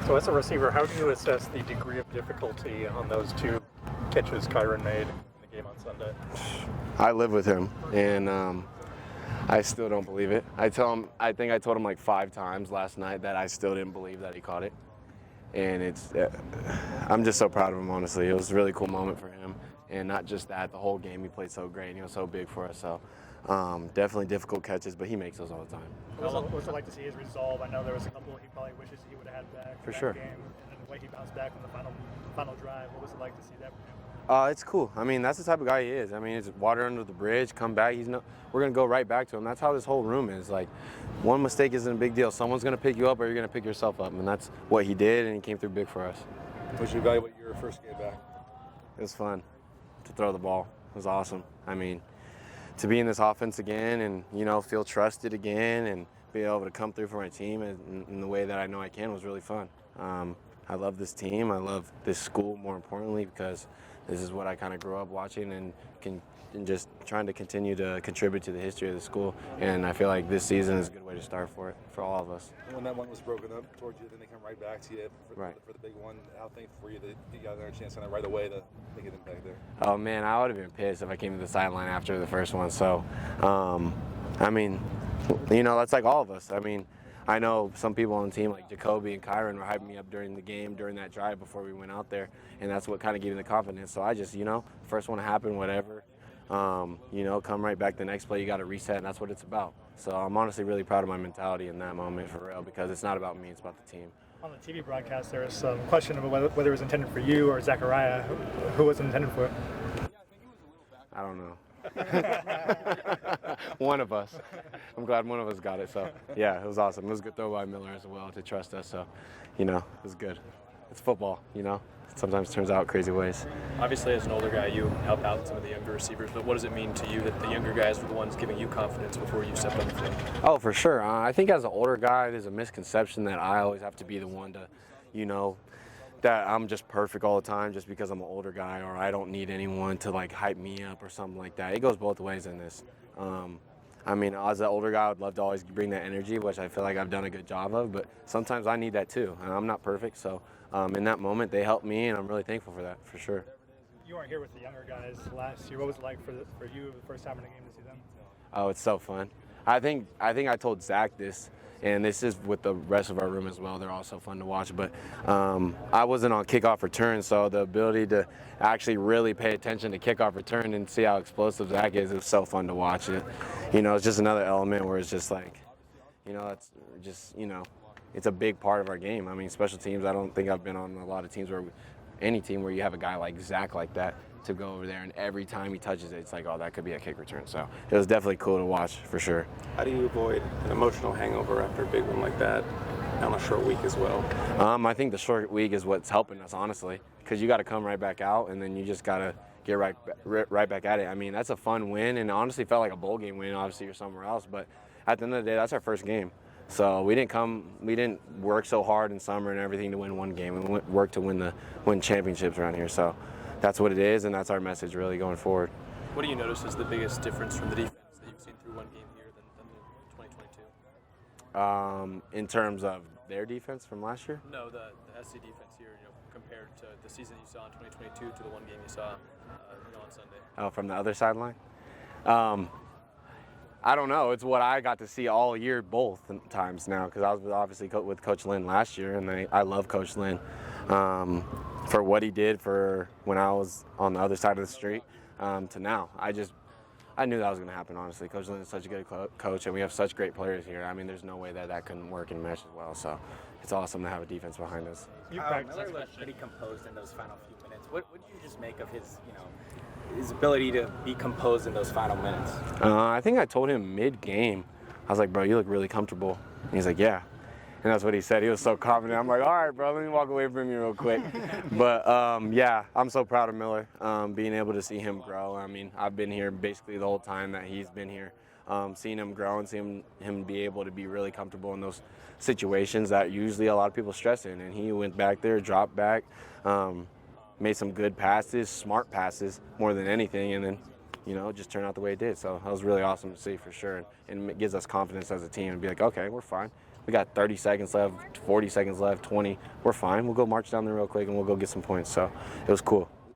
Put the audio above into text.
So as a receiver, how do you assess the degree of difficulty on those two catches Kyron made in the game on Sunday? I live with him, and I still don't believe it. I think I told him like 5 times last night that I still didn't believe that he caught it. And I'm just so proud of him, honestly. It was a really cool moment for him. And not just that, the whole game he played so great and he was so big for us. So definitely difficult catches, but he makes those all the time. What was it like to see his resolve? I know there was a couple he probably wishes he would have had back for that sure. Game, and the way he bounced back on the final drive. What was it like to see that from him? It's cool. I mean, that's the type of guy he is. I mean, it's water under the bridge, come back. We're going to go right back to him. That's how this whole room is. Like, one mistake isn't a big deal. Someone's going to pick you up or you're going to pick yourself up. And that's what he did, and he came through big for us. What would you evaluate your first game back? It was fun to throw the ball. It was awesome. I mean, to be in this offense again and, feel trusted again and be able to come through for my team in the way that I know I can was really fun. I love this team. I love this school, more importantly, because this is what I kind of grew up watching and just trying to continue to contribute to the history of the school. And I feel like this season is a good way to start for all of us. When that one was broken up towards you, then they come right back to you for the big one. How thankful were you that you got another chance kind of right away to make an impact there? Oh, man, I would have been pissed if I came to the sideline after the first one. So, I mean, that's like all of us. I mean, I know some people on the team like Jacoby and Kyron were hyping me up during the game, during that drive before we went out there, and that's what kind of gave me the confidence. So I just, first one to happen, whatever, come right back the next play, you got to reset, and that's what it's about. So I'm honestly really proud of my mentality in that moment for real, because it's not about me, it's about the team. On the TV broadcast, there was some question about whether it was intended for you or Zachariah. Who was it intended for? I don't know. One of us. I'm glad one of us got it. So, yeah, it was awesome. It was a good throw by Miller as well to trust us. So, it was good. It's football, It sometimes turns out crazy ways. Obviously, as an older guy, you help out some of the younger receivers, but what does it mean to you that the younger guys were the ones giving you confidence before you stepped on the field? Oh, for sure. I think as an older guy, there's a misconception that I always have to be the one to, that I'm just perfect all the time just because I'm an older guy, or I don't need anyone to like hype me up or something like that. It goes both ways in this. I mean, as an older guy, I would love to always bring that energy, which I feel like I've done a good job of, but sometimes I need that too, and I'm not perfect. So in that moment, they helped me, and I'm really thankful for that, for sure. You weren't here with the younger guys last year. What was it like for you the first time in a game to see them? Oh, it's so fun. I think I told Zach this, and this is with the rest of our room as well. They're all so fun to watch. But I wasn't on kickoff return, so the ability to actually really pay attention to kickoff return and see how explosive Zach is, it was so fun to watch it. It's just another element where it's just like, it's just, it's a big part of our game. I mean, special teams, I don't think I've been on a lot of teams any team where you have a guy like Zach like that to go over there, and every time he touches it, it's like, oh, that could be a kick return. So it was definitely cool to watch, for sure. How do you avoid an emotional hangover after a big one like that on a short week as well? I think the short week is what's helping us, honestly, because you got to come right back out, and then you just got to get right back at it. I mean, that's a fun win, and it honestly felt like a bowl game win. Obviously, you're somewhere else, but at the end of the day, that's our first game. So we didn't work so hard in summer and everything to win one game. We worked to win championships around here. So that's what it is, and that's our message really going forward. What do you notice is the biggest difference from the defense that you've seen through one game here than the 2022? In terms of their defense from last year? No, the SC defense here, compared to the season you saw in 2022 to the one game you saw, on Sunday. Oh, from the other sideline? I don't know. It's what I got to see all year both times now, because I was obviously with Coach Lynn last year, and I love Coach Lynn for what he did for when I was on the other side of the street to now. I knew that was going to happen, honestly. Coach Lynn is such a good coach, and we have such great players here. I mean, there's no way that couldn't work and mesh as well. So it's awesome to have a defense behind us. Miller looked pretty composed in those final few minutes. What did you just make of his, his ability to be composed in those final minutes? I think I told him mid-game, I was like, bro, you look really comfortable. And he's like, yeah. And that's what he said. He was so confident. I'm like, all right, bro, let me walk away from you real quick. But, yeah, I'm so proud of Miller, being able to see him grow. I mean, I've been here basically the whole time that he's been here, seeing him grow and seeing him be able to be really comfortable in those situations that usually a lot of people stress in. And he went back there, dropped back, made some good passes, smart passes more than anything, and then, it just turned out the way it did. So that was really awesome to see for sure. And it gives us confidence as a team and be like, okay, we're fine. We got 30 seconds left, 40 seconds left, 20. We're fine. We'll go march down there real quick and we'll go get some points. So it was cool.